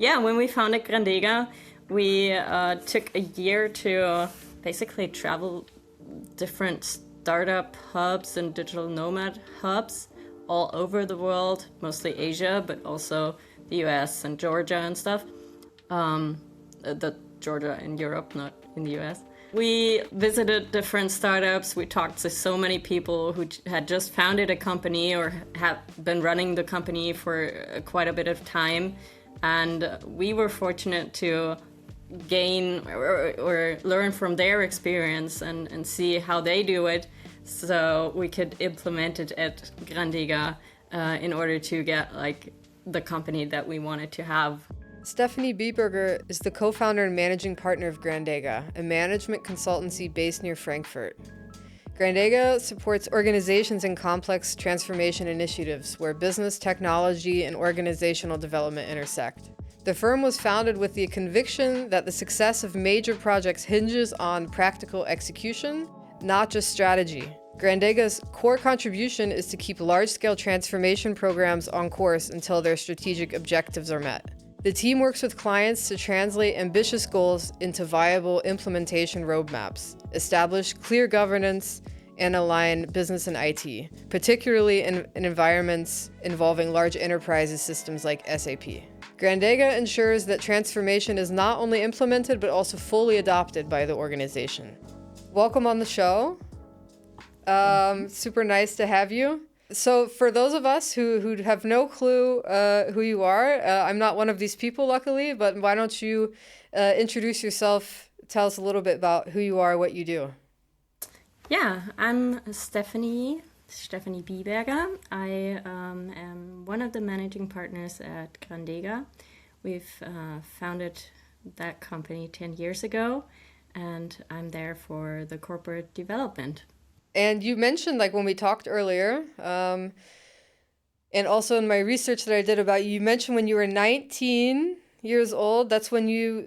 Yeah, when we founded Grandega, we took a year to basically travel different startup hubs and digital nomad hubs all over the world, mostly Asia, but also the US and Georgia and stuff. The Georgia in Europe, not in the US. We visited different startups. We talked to so many people who had just founded a company or have been running the company for quite a bit of time. And we were fortunate to gain or learn from their experience and see how they do it so we could implement it at Grandega in order to get like the company that we wanted to have. Stefanie Biberger is the co-founder and managing partner of Grandega, a management consultancy based near Frankfurt. Grandega supports organizations in complex transformation initiatives where business, technology, and organizational development intersect. The firm was founded with the conviction that the success of major projects hinges on practical execution, not just strategy. Grandega's core contribution is to keep large-scale transformation programs on course until their strategic objectives are met. The team works with clients to translate ambitious goals into viable implementation roadmaps, establish clear governance, and align business and IT, particularly in environments involving large enterprises systems like SAP. Grandega ensures that transformation is not only implemented, but also fully adopted by the organization. Welcome on the show. Super nice to have you. So for those of us who have no clue who you are, I'm not one of these people, luckily, but why don't you introduce yourself, tell us a little bit about who you are, what you do. Yeah, I'm Stefanie Biberger. I am one of the managing partners at Grandega. We've founded that company 10 years ago, and I'm there for the corporate development. And you mentioned, like when we talked earlier, and also in my research that I did about you, you mentioned when you were 19 years old, that's when you,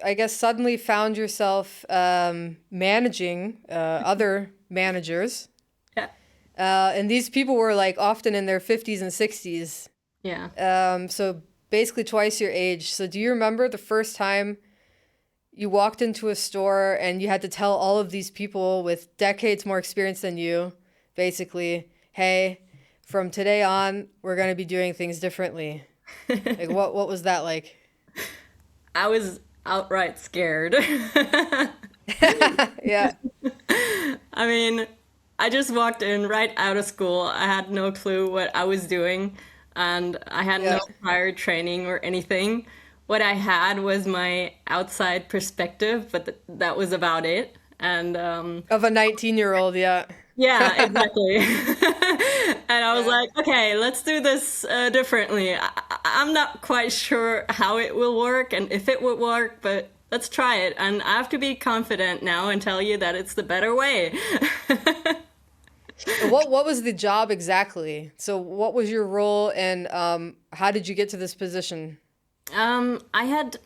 I guess, suddenly found yourself managing other managers. Yeah. And these people were like often in their 50s and 60s. Yeah. So basically twice your age. So do you remember the first time you walked into a store and you had to tell all of these people with decades more experience than you, basically, hey, from today on, we're going to be doing things differently? Like, what was that like? I was outright scared. Yeah. I mean, I just walked in right out of school. I had no clue what I was doing, and I had no prior training or anything. What I had was my outside perspective, but that was about it. And Of a 19-year-old, yeah. yeah, exactly. And I was like, okay, let's do this differently. I'm not quite sure how it will work and if it would work, but let's try it. And I have to be confident now and tell you that it's the better way. What was the job exactly? So what was your role, and how did you get to this position? I had,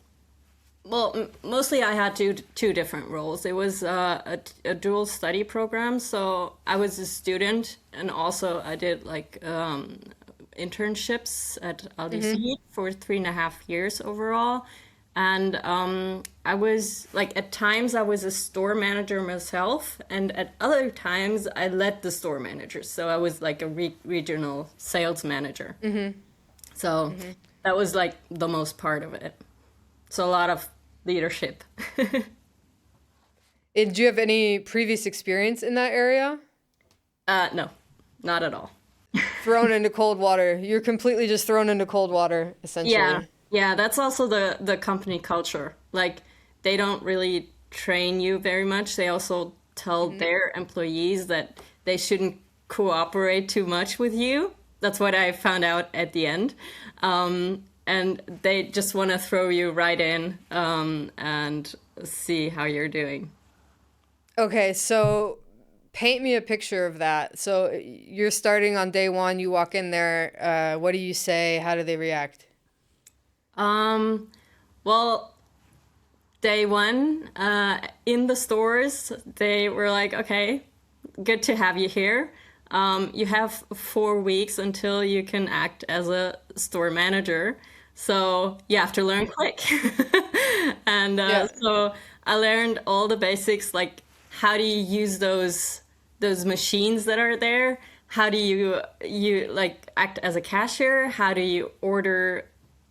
well, mostly I had two different roles. It was a dual study program, so I was a student, and also I did like internships at Aldi for 3.5 years overall. And I was like, at times I was a store manager myself, and at other times I led the store managers. So I was like a regional sales manager. So that was like the most part of it. So a lot of leadership. And do you have any previous experience in that area? No, not at all. Thrown into cold water. You're completely just thrown into cold water, essentially. Yeah, that's also the company culture. Like, they don't really train you very much. They also tell their employees that they shouldn't cooperate too much with you. That's what I found out at the end. And they just want to throw you right in and see how you're doing. Okay, so paint me a picture of that. So you're starting on day one, you walk in there, what do you say? How do they react? Well, day one, in the stores, they were like, okay, good to have you here. You have 4 weeks until you can act as a store manager. So you have to learn quick. And Yeah. so I learned all the basics, like how do you use those machines that are there? How do you like act as a cashier? How do you order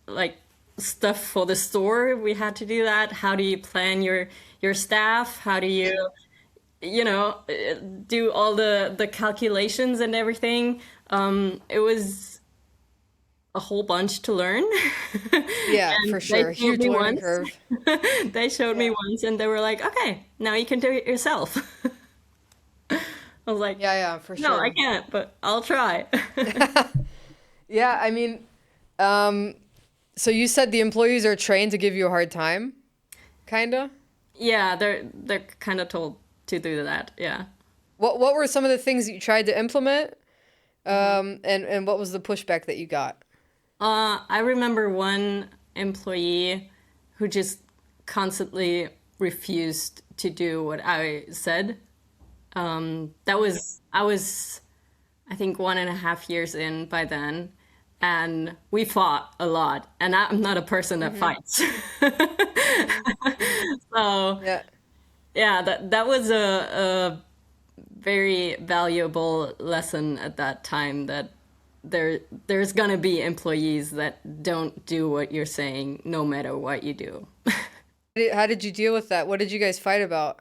like stuff for the store? We had to do that. How do you plan your staff? How do you do all the calculations and everything? It was a whole bunch to learn. Yeah, And for they sure. showed Huge me learning once. curve. They showed me Yeah. once and they were like, okay, now you can do it yourself. I was like, Yeah, yeah, for no, I sure. can't, but I'll try. Yeah, I mean, um, so you said the employees are trained to give you a hard time, kinda? Yeah, they're kind of told to do that. Yeah. What were some of the things that you tried to implement? And what was the pushback that you got? I remember one employee who just constantly refused to do what I said. That was I was I think 1.5 years in by then, and we fought a lot. And I'm not a person that Mm-hmm. fights. Mm-hmm. Mm-hmm. So Yeah. yeah, that was a very valuable lesson at that time that there's gonna be employees that don't do what you're saying no matter what you do. How did you deal with that? What did you guys fight about?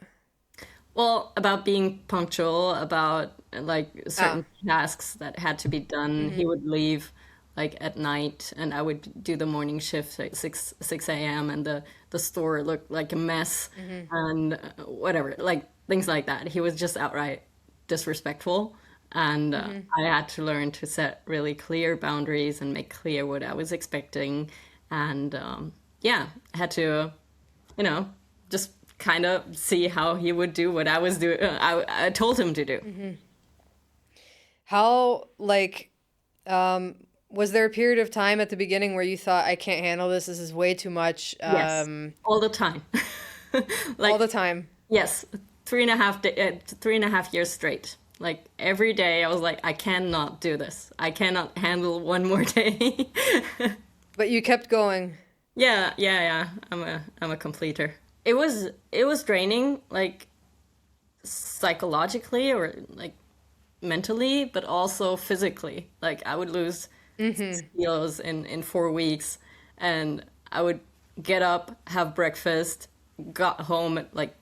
Well, about being punctual, about like Ah. certain tasks that had to be done. He Mm-hmm. would leave like at night and I would do the morning shift at 6 a.m. and the store looked like a mess Mm-hmm. and whatever, like things like that. He was just outright disrespectful. And Mm-hmm. I had to learn to set really clear boundaries and make clear what I was expecting. And yeah, I had to you know, just kind of see how he would do what I was doing. I told him to do. Mm-hmm. How, like, um, was there a period of time at the beginning where you thought, I can't handle this, this is way too much, Yes, all the time. all Like the time? yes, 3.5 years straight. Like every day, I was like, I cannot do this. I cannot handle one more day. But you kept going. Yeah, yeah, yeah. I'm a completer. It was draining, like psychologically or like mentally, but also physically. Like I would lose Mm-hmm. 6 kilos in 4 weeks, and I would get up, have breakfast, got home at like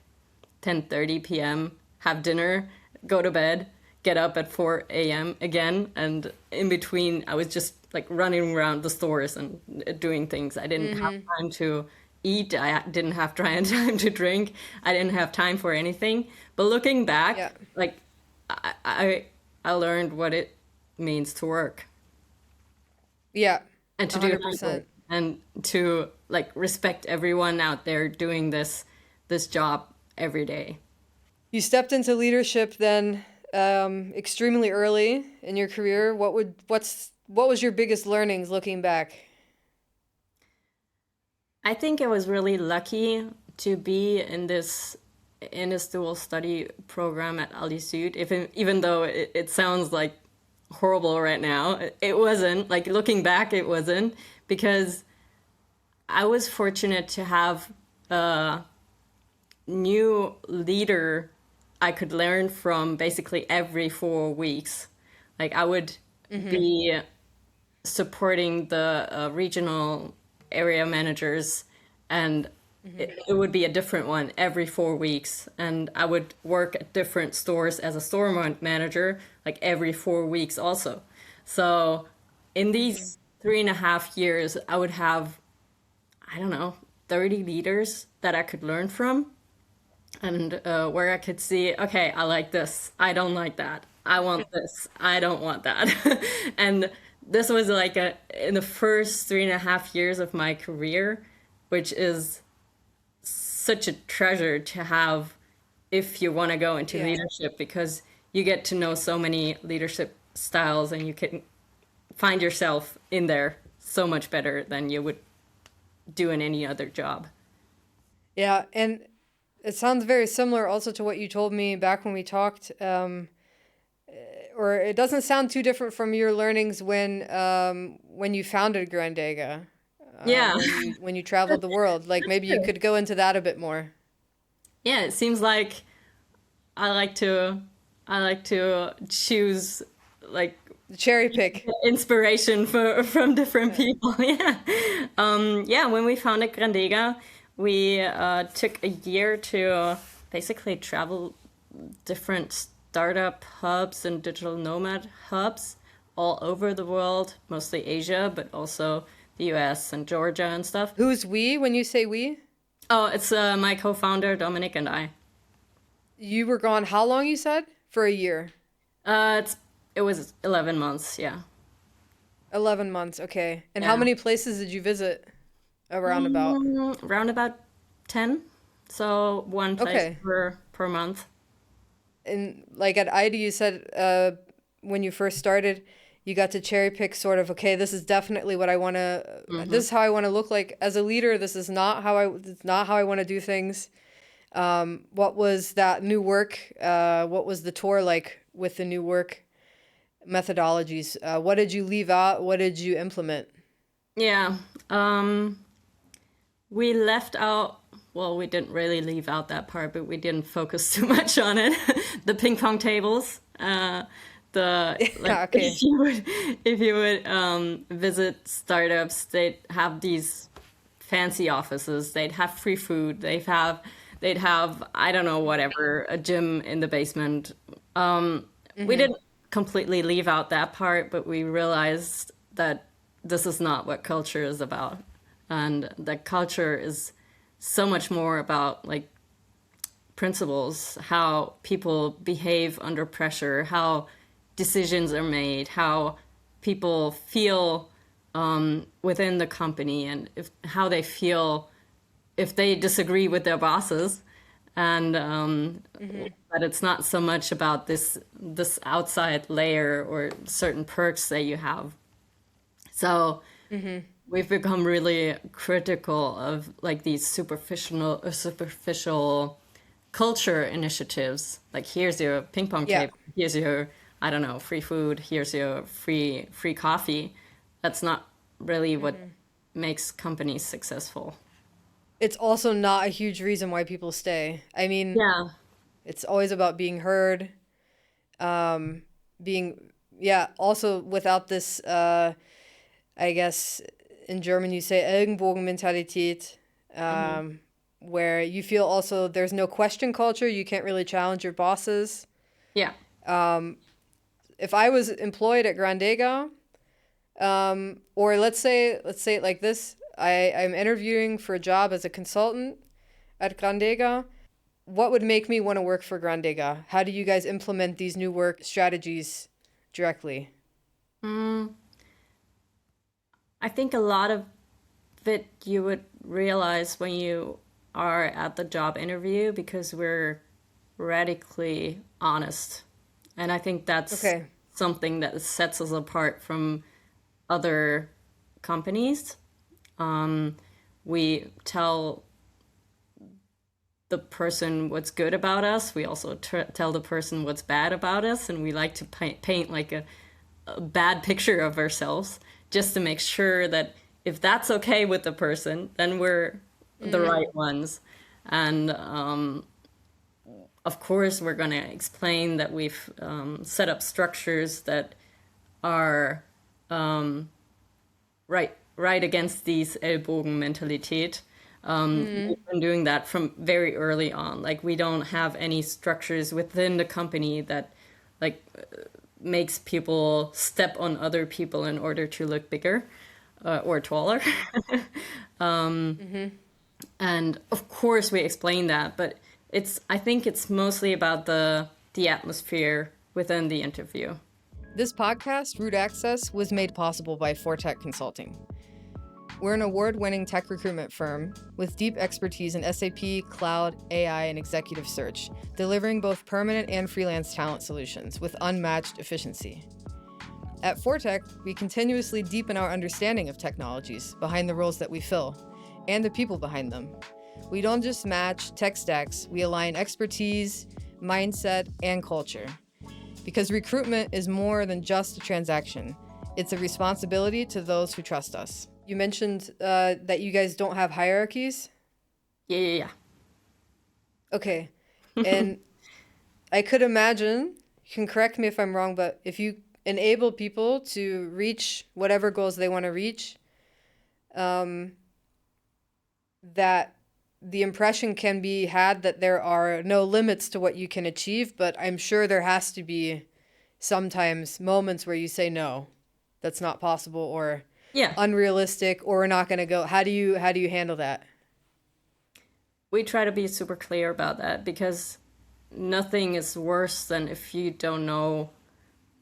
10:30 p.m., have dinner, go to bed, get up at 4 a.m. again, and in between I was just like running around the stores and doing things. I didn't have Mm-hmm. time to eat. I didn't have time to drink. I didn't have time for anything. But looking back, Yeah. like I learned what it means to work Yeah. and to do hard work 100%. and to like respect everyone out there doing this job every day. You stepped into leadership then extremely early in your career. What was your biggest learnings looking back? I think I was really lucky to be in this dual study program at Aldi Süd. Even though it sounds like horrible right now, it wasn't. Like looking back, it wasn't because I was fortunate to have a new leader I could learn from basically every 4 weeks. Like I would Mm-hmm. be supporting the regional area managers, and Mm-hmm. it would be a different one every 4 weeks. And I would work at different stores as a store manager, like every 4 weeks also. So in Mm-hmm. these 3.5 years, I would have, I don't know, 30 leaders that I could learn from and where I could see, okay, I like this, I don't like that, I want this, I don't want that. And this was like in the first 3.5 years of my career, which is such a treasure to have if you want to go into Yeah. leadership because you get to know so many leadership styles and you can find yourself in there so much better than you would do in any other job. Yeah, and it sounds very similar also to what you told me back when we talked. Or it doesn't sound too different from your learnings when you founded Grandega. Yeah. when you traveled the world. Like maybe you could go into that a bit more. Yeah, it seems like I like to I like to choose like Cherry pick. inspiration from different people. Yeah. Yeah, when we founded Grandega, we took a year to basically travel different startup hubs and digital nomad hubs all over the world, mostly Asia, but also the US and Georgia and stuff. Who's we when you say we? Oh, it's my co-founder Dominic and I. You were gone how long you said? For a year. It was 11 months, yeah. 11 months, okay. And how Yeah. many places did you visit around about? Around about 10. So one place Okay. per month. And like at Aldi, you said when you first started, you got to cherry pick sort of, okay, this is definitely what I want to, this is how I want to look like as a leader. This is not how I want to do things. What was that new work? What was the tour like with the new work methodologies? What did you leave out? What did you implement? Yeah. We left out, well, we didn't really leave out that part, but we didn't focus too much on it. The ping pong tables. Okay. If you would visit startups, they'd have these fancy offices. They'd have free food. They'd have I don't know, whatever, a gym in the basement. We didn't completely leave out that part, but we realized that this is not what culture is about, and that culture is so much more about like principles, how people behave under pressure, how decisions are made, how people feel within the company, and how they feel if they disagree with their bosses, and that it's not so much about this outside layer or certain perks that you have. So we've become really critical of like these superficial culture initiatives. Like here's your ping pong Yeah. table, here's your I don't know, free food, here's your free coffee. That's not really what makes companies successful. It's also not a huge reason why people stay. I mean, Yeah. it's always about being heard, yeah, also without this, I guess in German you say Ellenbogenmentalität, where you feel also there's no question culture. You can't really challenge your bosses. Yeah. If I was employed at Grandega, or let's say it like this, I'm interviewing for a job as a consultant at Grandega. What would make me want to work for Grandega? How do you guys implement these new work strategies directly? I think a lot of it you would realize when you are at the job interview, because we're radically honest. And I think that's Okay. something that sets us apart from other companies. We tell the person what's good about us. We also tell the person what's bad about us. And we like to paint like a bad picture of ourselves, just to make sure that if that's okay with the person, then we're the right ones. And of course, we're going to explain that we've set up structures that are right against these Ellbogenmentalität. We've been doing that from very early on. Like we don't have any structures within the company that like makes people step on other people in order to look bigger or taller. And of course we explain that, but I think it's mostly about the atmosphere within the interview. This podcast, Root Access, was made possible by Fortech Consulting. We're an award-winning tech recruitment firm with deep expertise in SAP, cloud, AI, and executive search, delivering both permanent and freelance talent solutions with unmatched efficiency. At Fortech, we continuously deepen our understanding of technologies behind the roles that we fill and the people behind them. We don't just match tech stacks, we align expertise, mindset, and culture. Because recruitment is more than just a transaction. It's a responsibility to those who trust us. You mentioned that you guys don't have hierarchies. Yeah, yeah, Okay. And I could imagine, you can correct me if I'm wrong, but if you enable people to reach whatever goals they want to reach, um, that the impression can be had that there are no limits to what you can achieve, but I'm sure there has to be sometimes moments where you say no, that's not possible or yeah. unrealistic or we're not going to go. How do you handle that? We try to be super clear about that because nothing is worse than if you don't know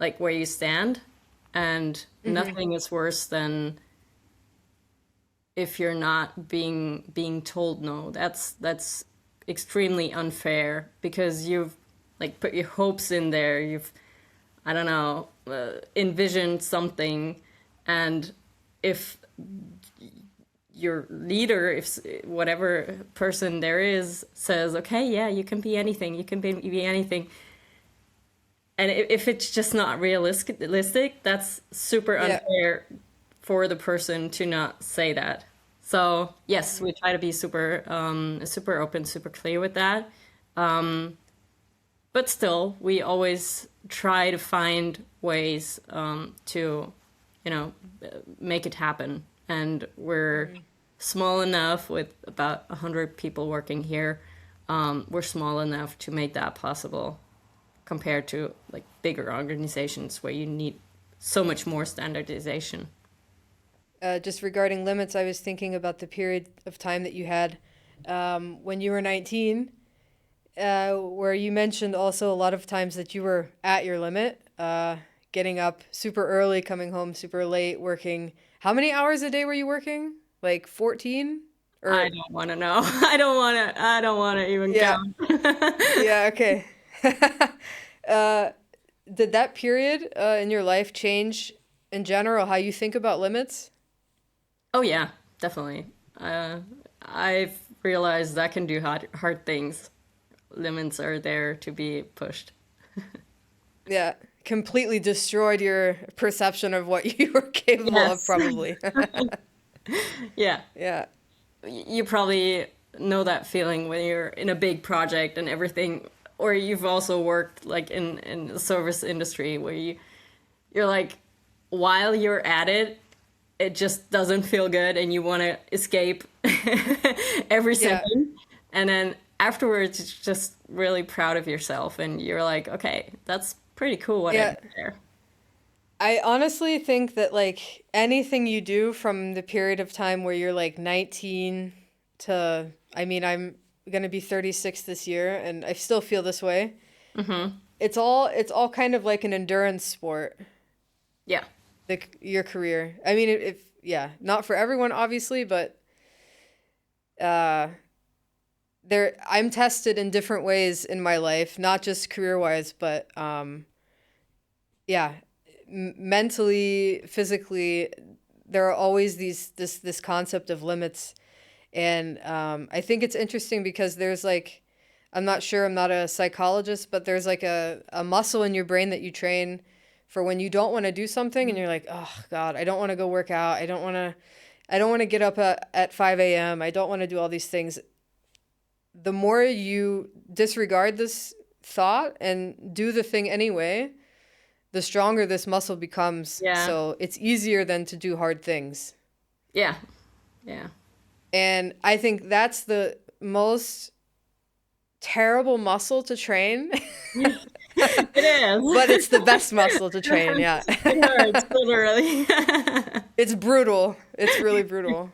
like where you stand, and Mm-hmm. nothing is worse than if you're not being told no. That's extremely unfair because you've like put your hopes in there. You've, I don't know, envisioned something, and if your leader, if whatever person there is says, okay, yeah, you can be anything, you can be anything, and if it's just not realistic, that's super Yeah. unfair for the person to not say that. So yes, we try to be super open, super clear with that. But still, we always try to find ways to, you know, make it happen. And we're Mm-hmm. small enough with about 100 people working here. We're small enough to make that possible compared to like bigger organizations where you need so much more standardization. Just regarding limits, I was thinking about the period of time that you had when you were 19, where you mentioned also a lot of times that you were at your limit, getting up super early, coming home super late, working. How many hours a day were you working? Like 14? I Or, don't want to know. I don't want to even yeah, count. yeah, okay. uh, did that period in your life change in general how you think about limits? Oh yeah, definitely. Uh, I've realized I can do hard things. Limits are there to be pushed. Yeah, completely destroyed your perception of what you were capable of, Yes. probably. Yeah. Yeah, You probably know that feeling when you're in a big project and everything, or you've also worked like in the service industry where you're like, while you're at it, it just doesn't feel good and you want to escape every yeah, second. And then afterwards, it's just really proud of yourself. And you're like, okay, that's pretty cool what I yeah. did there. I honestly think that like anything you do from the period of time where you're like 19 to, I mean, I'm gonna be 36 this year and I still feel this way. Hmm. It's all kind of like an endurance sport, Yeah. your career. I mean, if yeah, not for everyone obviously, but uh there I'm tested in different ways in my life, not just career-wise, but yeah, mentally, physically, there are always this concept of limits, and I think it's interesting because there's like, I'm not sure, I'm not a psychologist, but there's like a muscle in your brain that you train for when you don't want to do something, and you're like, oh God, I don't want to go work out, I don't want to get up at 5 a.m. I don't want to do all these things. The more you disregard this thought and do the thing anyway, the stronger this muscle becomes. Yeah. So it's easier than to do hard things. Yeah. Yeah. And I think that's the most terrible muscle to train, It but is. it's the best muscle to train. Yeah. It hurts, literally. It's brutal. It's really brutal.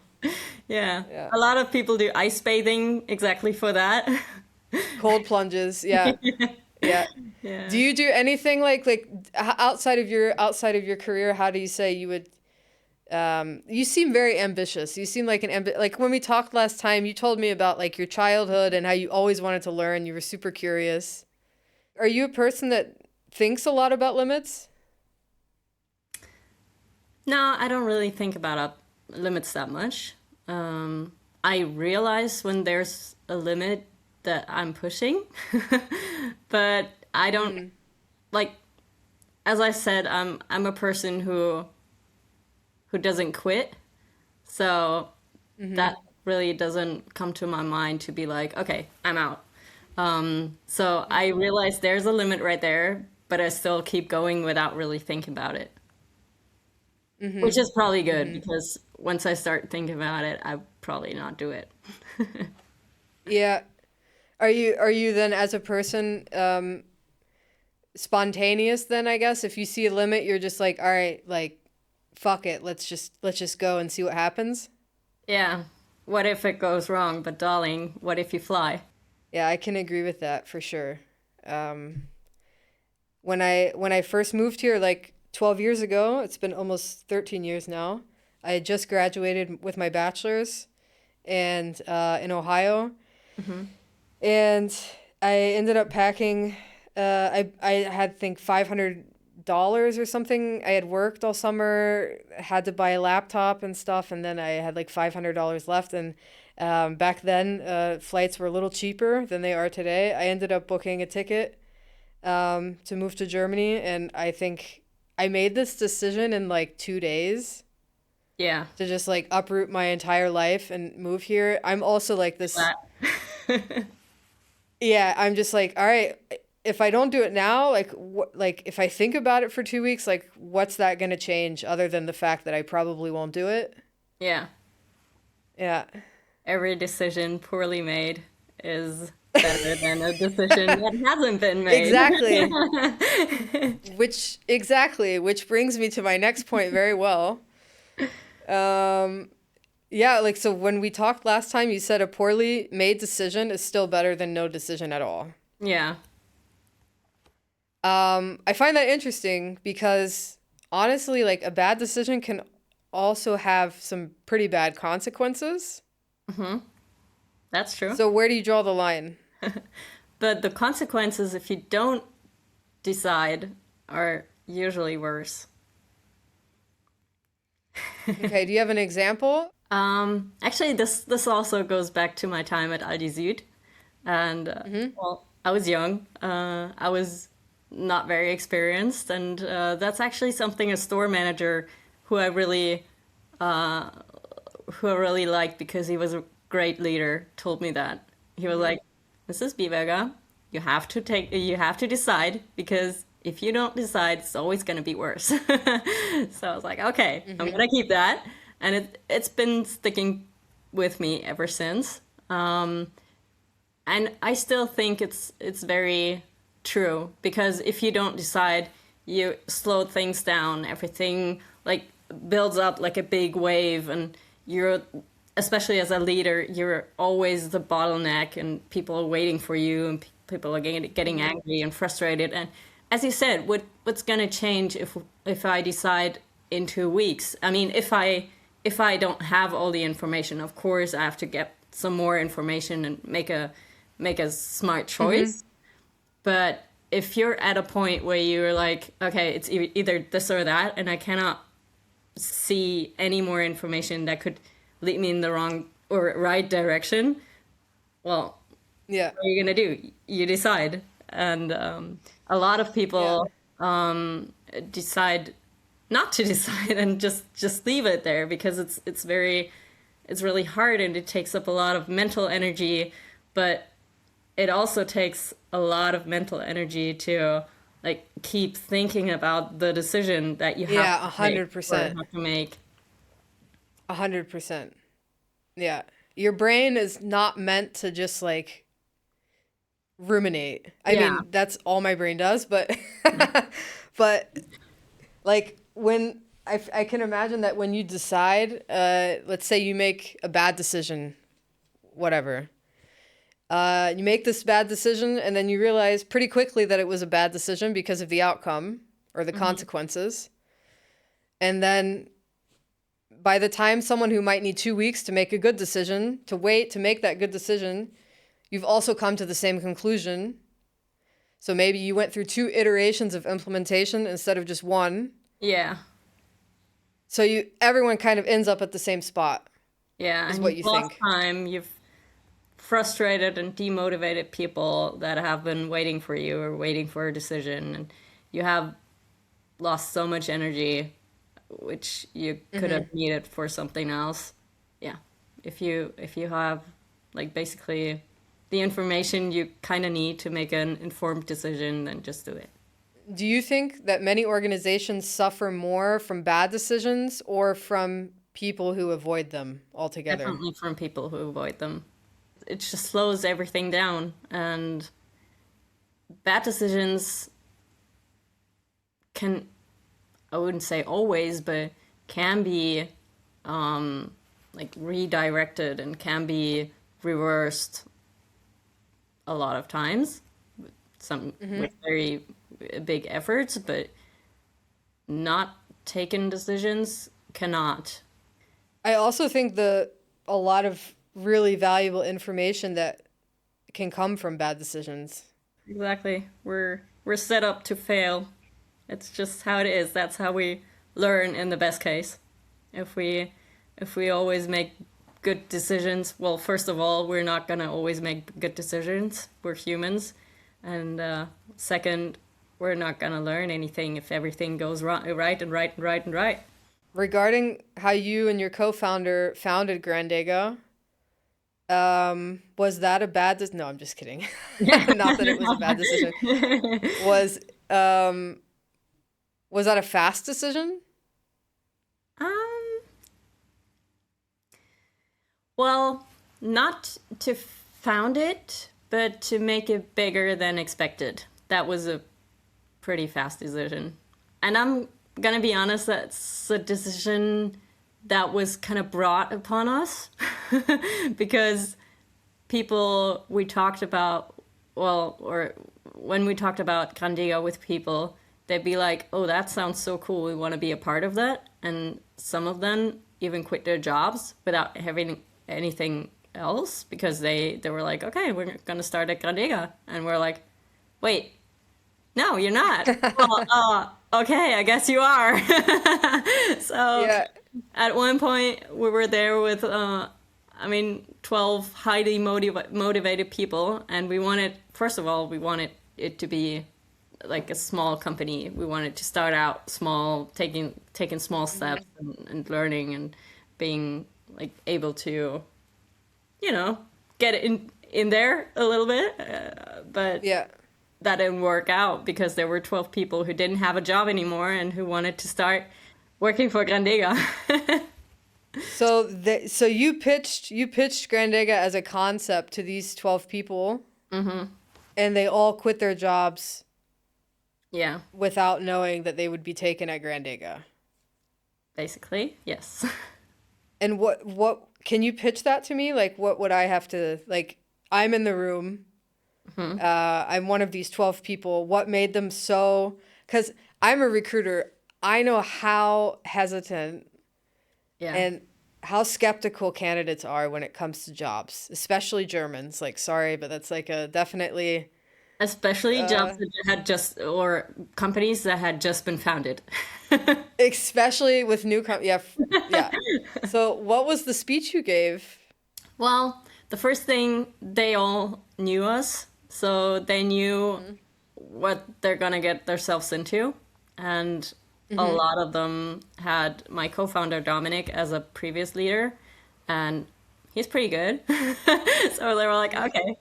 Yeah. Yeah. A lot of people do ice bathing exactly for that. Cold plunges. Yeah. Yeah. Do Yeah. you do anything outside of your career? How do you say you would you seem very ambitious. You seem like like when we talked last time, you told me about like your childhood and how you always wanted to learn. You were super curious. Are you a person that thinks a lot about limits? No, I don't really think about limits that much. I realize when there's a limit that I'm pushing, but I don't Mm, like. As I said, I'm a person who doesn't quit. So that really doesn't come to my mind to be like, okay, I'm out. So I realize there's a limit right there, but I still keep going without really thinking about it, which is probably good because once I start thinking about it, I probably not do it. Yeah. Are you then as a person spontaneous then, I guess? If you see a limit, you're just like, all right, like fuck it. Let's just go and see what happens. Yeah. What if it goes wrong? But darling, what if you fly? Yeah, I can agree with that for sure. Um, when I first moved here like 12 years ago, it's been almost 13 years now. I had just graduated with my bachelor's and in Ohio, Hmm. and I ended up packing. I had think $500 or something. I had worked all summer, had to buy a laptop and stuff, and then I had like $500 left. And back then, flights were a little cheaper than they are today. I ended up booking a ticket to move to Germany, and I think I made this decision in like 2 days Yeah. to just like uproot my entire life and move here. I'm also like this. That. Yeah, I'm just like, all right, if I don't do it now, like what, like if I think about it for 2 weeks, like what's that gonna change other than the fact that I probably won't do it? Yeah. Yeah. Every decision poorly made is better than a decision that hasn't been made. Exactly. Which brings me to my next point very well. Um, yeah, like so when we talked last time, you said a poorly made decision is still better than no decision at all. Yeah. I find that interesting because honestly, like a bad decision can also have some pretty bad consequences. Hmm. That's true. So where do you draw the line? But the consequences, if you don't decide, are usually worse. Okay, do you have an example? Actually, this also goes back to my time at Aldi Süd, and well, I was young. I was not very experienced, and that's actually something a store manager who I really who I really liked because he was a great leader told me that. He was like, "Mrs. Biberger, you have to decide because if you don't decide, it's always going to be worse." So I was like, "Okay, I'm gonna keep that," and it's been sticking with me ever since. And I still think it's very true because if you don't decide, you slow things down. Everything like builds up like a big wave, and you're especially as a leader, you're always the bottleneck, and people are waiting for you, and people are getting angry and frustrated. And as you said, what's gonna change if I decide in 2 weeks? I mean, if I don't have all the information, of course I have to get some more information and make a smart choice. But if you're at a point where you're like, okay, it's either this or that, and I cannot see any more information that could lead me in the wrong or right direction, well, Yeah. what are you gonna do? You decide. And a lot of Yeah. people decide not to decide and just leave it there because it's really hard and it takes up a lot of mental energy, but it also takes a lot of mental energy to like keep thinking about the decision that you have Yeah, to a make hundred or percent. have to make. 100%. Yeah. Your brain is not meant to just like ruminate. I Yeah. mean, that's all my brain does, but but like when I can imagine that when you decide, let's say you make a bad decision, whatever. You make this bad decision and then you realize pretty quickly that it was a bad decision because of the outcome or the Hmm. consequences. And then by the time someone who might need 2 weeks to make a good decision, to wait to make that good decision, you've also come to the same conclusion. So maybe you went through 2 iterations of implementation instead of just one. Yeah. So everyone kind of ends up at the same spot, Yeah. is And what you've you lost think. time. You've frustrated and demotivated people that have been waiting for you or waiting for a decision. And you have lost so much energy, which you could have needed for something else. yeah, if you have like basically the information you kind of need to make an informed decision, then just do it. Do you think that many organizations suffer more from bad decisions or from people who avoid them altogether? Definitely from people who avoid them. It just slows everything down, and bad decisions can, I wouldn't say always, but can be like redirected and can be reversed a lot of times, with very big efforts, but not taken decisions cannot. I also think a lot of really valuable information that can come from bad decisions. Exactly. We're set up to fail. It's just how it is. That's how we learn in the best case. If we always make good decisions, well, first of all, we're not gonna always make good decisions. We're humans, and second, we're not gonna learn anything if everything goes right and right and right and right. Regarding how you and your co-founder founded Grandega, was that a bad decision? No, I'm just kidding. Not that it was a bad decision. Was that a fast decision? Um, well, not to found it, but to make it bigger than expected. That was a pretty fast decision. And I'm gonna be honest, that's a decision that was kind of brought upon us because people we talked about, well, or when we talked about grandega with people, they'd be like, oh, that sounds so cool, we want to be a part of that. And some of them even quit their jobs without having anything else because they were like, okay, we're going to start at grandega. And we're like, wait, no, you're not. Well, okay, I guess you are. So Yeah. at one point we were there with 12 highly motivated people, and we wanted, first of all, we wanted it to be like a small company. We wanted to start out small, taking small steps and learning and being like able to, get in there a little bit. But Yeah. that didn't work out because there were 12 people who didn't have a job anymore and who wanted to start working for grandega. So you pitched Grandega as a concept to these 12 people, and they all quit their jobs Yeah, without knowing that they would be taken at Grandega. basically, yes. And what can you pitch that to me? Like, what would I have to, like, I'm in the room. I'm one of these 12 people. What made them so, because I'm a recruiter. I know how hesitant Yeah. and how skeptical candidates are when it comes to jobs, especially Germans. Like, sorry, but that's like a definitely, Especially jobs that had just, or companies that had just been founded. especially with yeah, yeah. So what was the speech you gave? Well, the first thing, they all knew us, so they knew what they're gonna get themselves into. And a lot of them had my co-founder Dominic as a previous leader, and he's pretty good. So they were like, okay,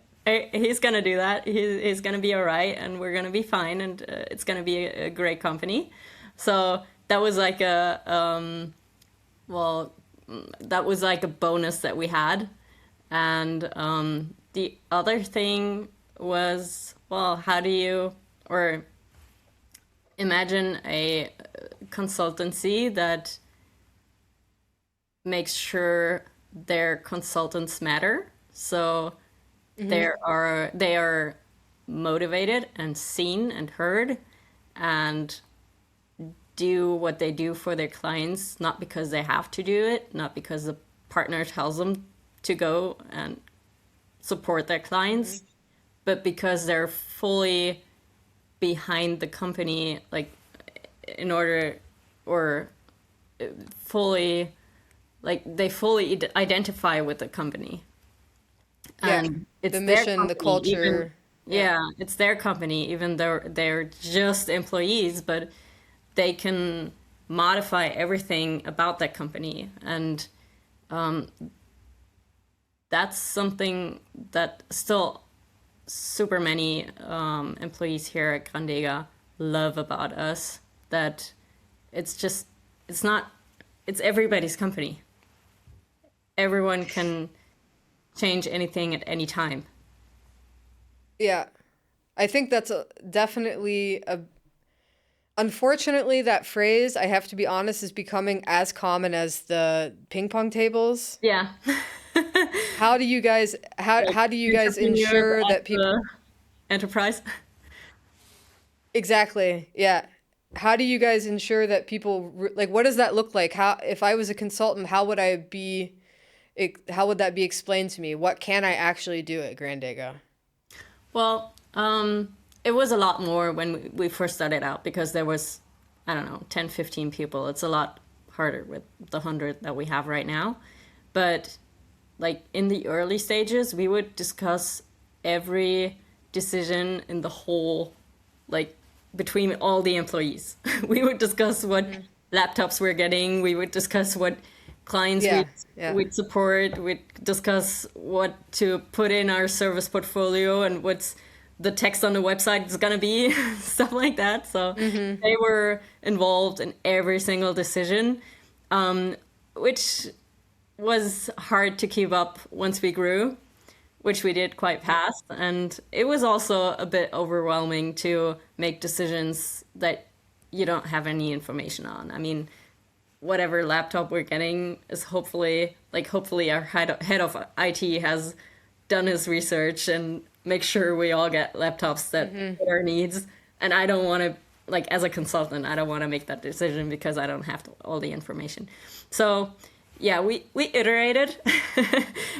he's gonna do that. He's gonna be all right, and we're gonna be fine, and it's gonna be a great company. So that was like that was like a bonus that we had. And the other thing was, well, how do you, or imagine a consultancy that makes sure their consultants matter. So they are motivated and seen and heard and do what they do for their clients, not because they have to do it, not because the partner tells them to go and support their clients, but because they're fully behind the company, like in order, or fully, like they fully identify with the company. Yeah, And it's the their mission, the company, culture. yeah, it's their company, even though they're just employees, but they can modify everything about that company. And that's something that still super many employees here at Grandega love about us, that it's just, it's not, it's everybody's company. Everyone can change anything at any time. Yeah. I think that's definitely a. Unfortunately, that phrase, I have to be honest, is becoming as common as the ping pong tables. Yeah. How do you guys Like how do you guys entrepreneurs ensure at that people the enterprise. exactly, yeah. How do you guys ensure that people like what does that look like? How if I was a consultant, how would I be how would that be explained to me? What can I actually do at Grandega? Well, it was a lot more when we first started out because there was, I don't know, 10, 15 people. It's a lot harder with the 100 that we have right now. But like in the early stages, we would discuss every decision in the whole, like between all the employees. We would discuss what laptops we're getting. We would discuss what clients Yeah, yeah. we'd support. We'd discuss what to put in our service portfolio and what's the text on the website is gonna be, stuff like that. So they were involved in every single decision, which was hard to keep up once we grew, which we did quite fast. And it was also a bit overwhelming to make decisions that you don't have any information on. I mean, whatever laptop we're getting is hopefully our head of IT has done his research and make sure we all get laptops that fit our needs. And I don't want to, like, as a consultant, I don't want to make that decision because I don't have all the information. So yeah, we iterated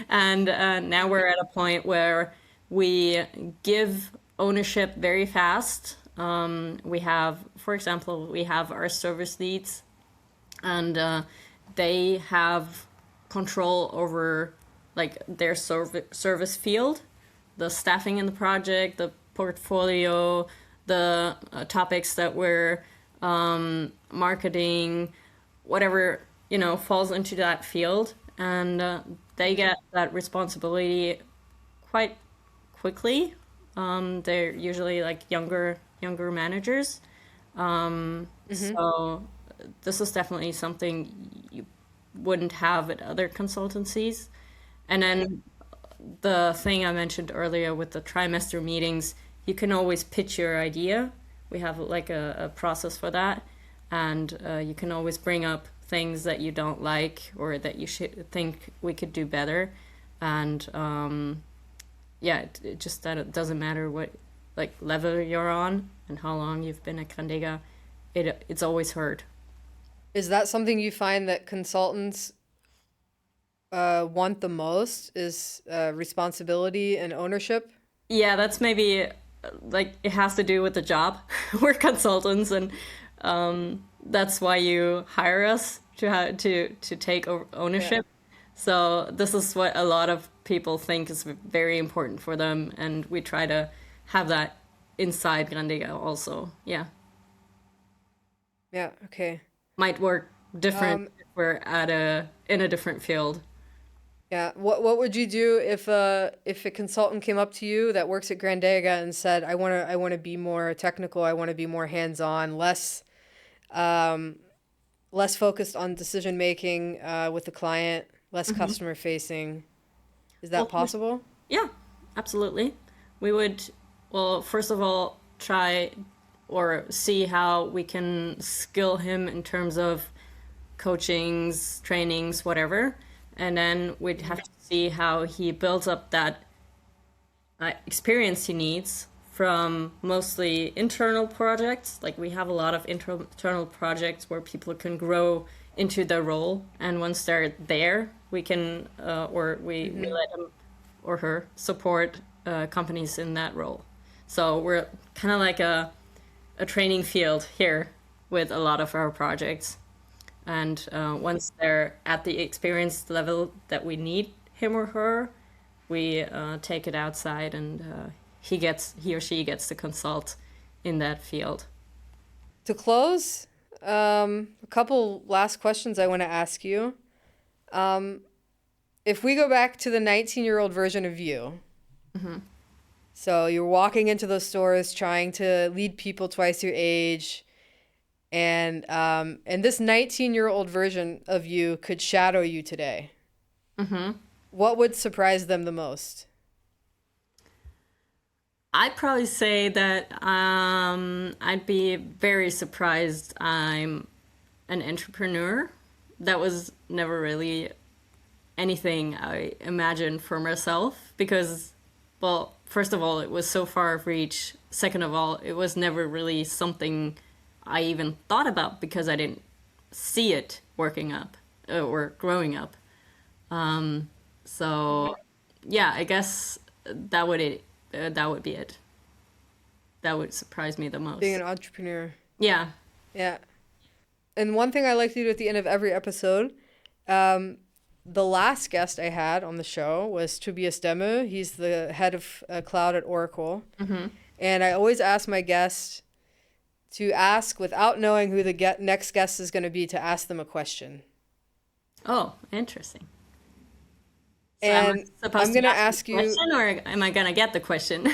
and now we're at a point where we give ownership very fast. We have, for example, we have our service leads, and they have control over like their service field, the staffing in the project, the portfolio, the topics that we're marketing, whatever falls into that field, and they get that responsibility quite quickly. They're usually like younger managers. So this is definitely something you wouldn't have at other consultancies. And then the thing I mentioned earlier with the trimester meetings, you can always pitch your idea. We have like a process for that. And you can always bring up things that you don't like or that you should think we could do better. And it just that it doesn't matter what like level you're on and how long you've been at Grandega, it's always heard. Is that something you find that consultants want the most is responsibility and ownership? Yeah, that's maybe like it has to do with the job. We're consultants, and that's why you hire us to take ownership. So this is what a lot of people think is very important for them, and we try to have that inside Grandega also. Yeah, Yeah, okay. might work different if we're in a different field. Yeah. What would you do if a consultant came up to you that works at Grandega and said, I wanna be more technical, I wanna be more hands-on, less focused on decision making with the client, less customer facing. Is that Well, possible? yeah, absolutely. We would, well, first of all, try or see how we can skill him in terms of coachings, trainings, whatever. And then we'd have to see how he builds up that experience he needs from mostly internal projects. Like we have a lot of internal projects where people can grow into their role. And once they're there, we can, or we let him or her support companies in that role. So we're kind of like a training field here with a lot of our projects. And once they're at the experience level that we need him or her, we take it outside, and he or she gets to consult in that field. To close, a couple last questions I want to ask you. if we go back to the 19-year-old version of you, so you're walking into those stores trying to lead people twice your age, and this 19-year-old version of you could shadow you today. What would surprise them the most? I'd probably say that I'd be very surprised I'm an entrepreneur. That was never really anything I imagined for myself because, well, first of all, it was so far of reach. Second of all, it was never really something I even thought about because I didn't see it working up or growing up. So, yeah, I guess that would be it. That would surprise me the Being most. an entrepreneur. Yeah. Yeah. And one thing I like to do at the end of every episode, the last guest I had on the show was Tobias Demme. He's the head of cloud at Oracle. And I always ask my guests to ask, without knowing who the next guest is going to be, to ask them a question. Oh, interesting. So am I And supposed I'm to going to ask ask the you, question or am I gonna get the question?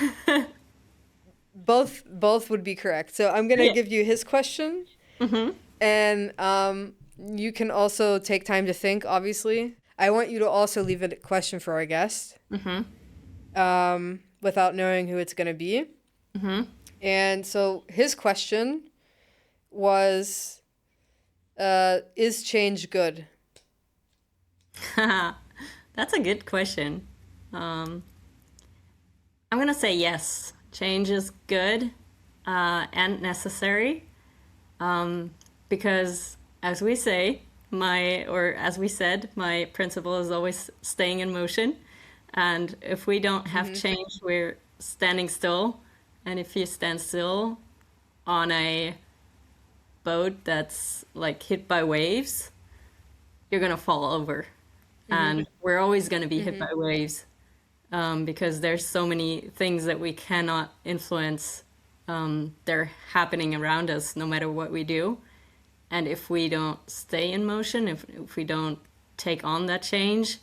both would be correct. So I'm going to Yeah. give you his question. And you can also take time to think, obviously. I want you to also leave a question for our guest without knowing who it's going to be. And so his question was, is change good? That's a good question. I'm gonna say yes. Change is good and necessary because, as we say, as we said, my principle is always staying in motion. And if we don't have change, we're standing still. And if you stand still on a boat that's like hit by waves, you're gonna fall over. And we're always gonna be hit by waves because there's so many things that we cannot influence. They're happening around us no matter what we do. And if we don't stay in motion, if we don't take on that change,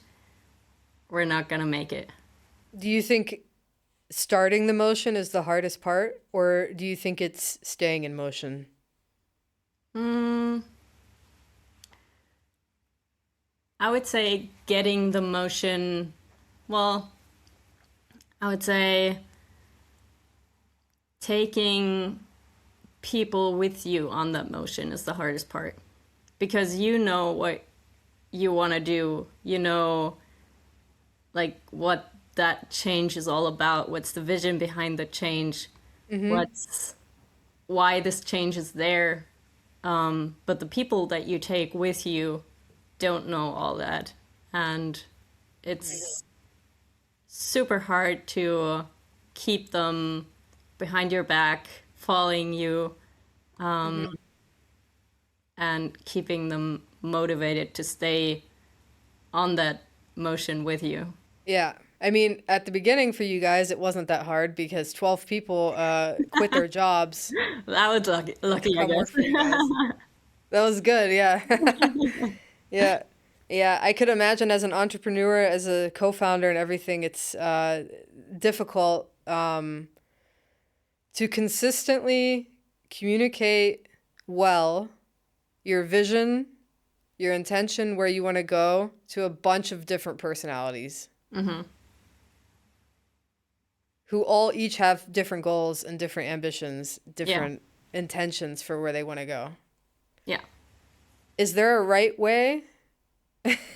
we're not gonna make it. Do you think starting the motion is the hardest part, or do you think it's staying in motion? I would say getting the motion, well, I would say taking people with you on that motion is the hardest part because you know what you want to do. You know, like what that change is all about. What's the vision behind the change? Why this change is there. But the people that you take with you don't know all that. And it's super hard to keep them behind your back, following you, and keeping them motivated to stay on that motion with you. Yeah. I mean, at the beginning for you guys, it wasn't that hard because 12 people quit their jobs That was to lucky, I come work guess. for you guys. That was good, yeah. Yeah. Yeah, I could imagine as an entrepreneur, as a co-founder and everything, it's difficult to consistently communicate well your vision, your intention, where you want to go to a bunch of different personalities who all each have different goals and different ambitions, different intentions for where they want to go. Yeah. Is there a right way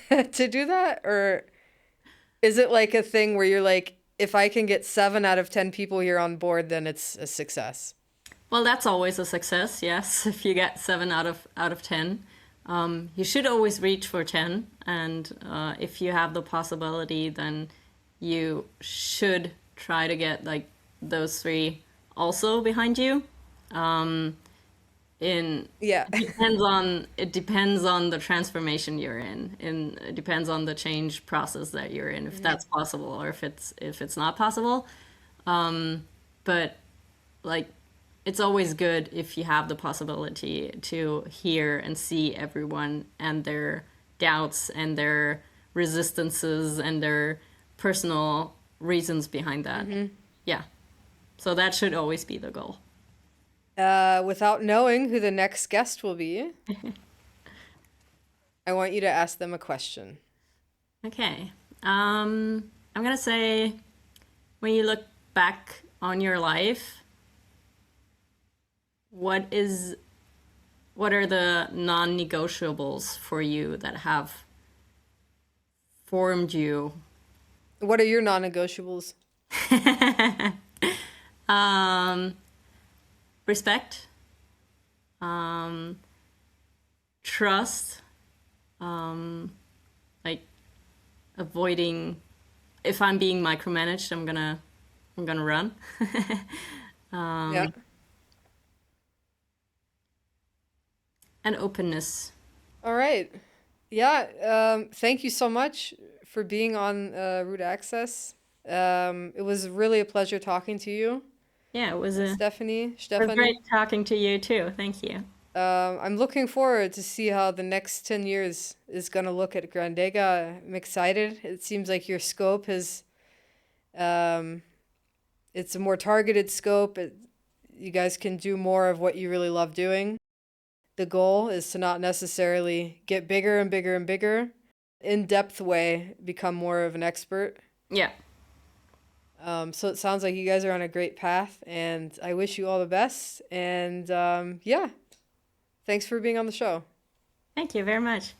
to do that? Or is it like a thing where you're like, if I can get 7 out of 10 people here on board, then it's a success? Well, that's always a success, yes. If you get 7 out of 10, you should always reach for 10. And if you have the possibility, then you should try to get like those 3 also behind you. Yeah. It depends on the transformation you're in. It depends on the change process that you're in, if that's possible or if it's not possible. But like, it's always good if you have the possibility to hear and see everyone and their doubts and their resistances and their personal reasons behind that. Yeah. So that should always be the goal. Without knowing who the next guest will be, I want you to ask them a question. Okay. I'm going to say, when you look back on your life, what are the non-negotiables for you that have formed you? What are your non-negotiables? Respect, trust, like avoiding, if I'm being micromanaged, I'm gonna run. Yeah. And openness. All right. Yeah. Thank you so much for being on Root Access. It was really a pleasure talking to you. Yeah, it was Stefanie. great talking to you too. Thank you. I'm looking forward to see how the next 10 years is going to look at Grandega. I'm excited. It seems like your scope has, it's a more targeted scope. You guys can do more of what you really love doing. The goal is to not necessarily get bigger and bigger and bigger. In-depth way, become more of an expert. Yeah. So it sounds like you guys are on a great path, and I wish you all the best. And yeah, thanks for being on the show. Thank you very much.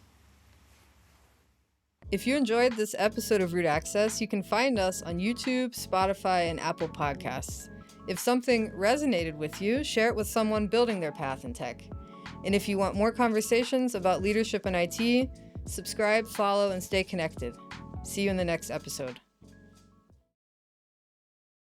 If you enjoyed this episode of Root Access, you can find us on YouTube, Spotify, and Apple Podcasts. If something resonated with you, share it with someone building their path in tech. And if you want more conversations about leadership in IT, subscribe, follow, and stay connected. See you in the next episode.